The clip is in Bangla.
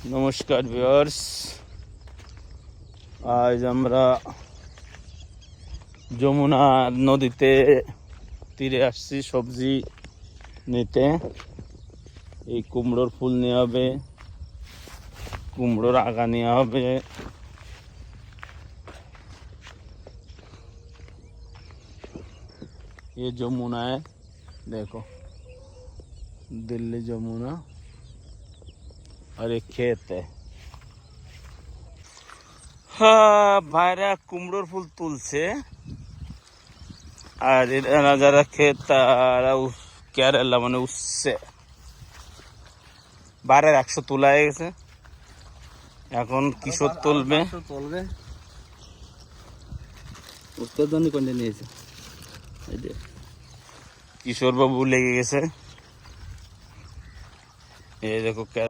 নমস্কার ভিউয়ার্স, আজ আমরা যমুনা নদীতে তীরে আসছি সবজি নিতে। এই কুমড়োর ফুল নেওয়া হবে, কুমড়োর আগা নেওয়া হবে, ये যমুনা है, देखो दिल्ली যমুনা। और एक खेत है। ভাইরা কুমড়োর ফুল তুলছে, আর এরা যারা খেত তারা কেরালা মানে উঠছে। বাইরের 100 তোলা হয়ে গেছে, এখন কিশোর তুলবে। কিশোর বাবু লেগে গেছে, এই দেখো।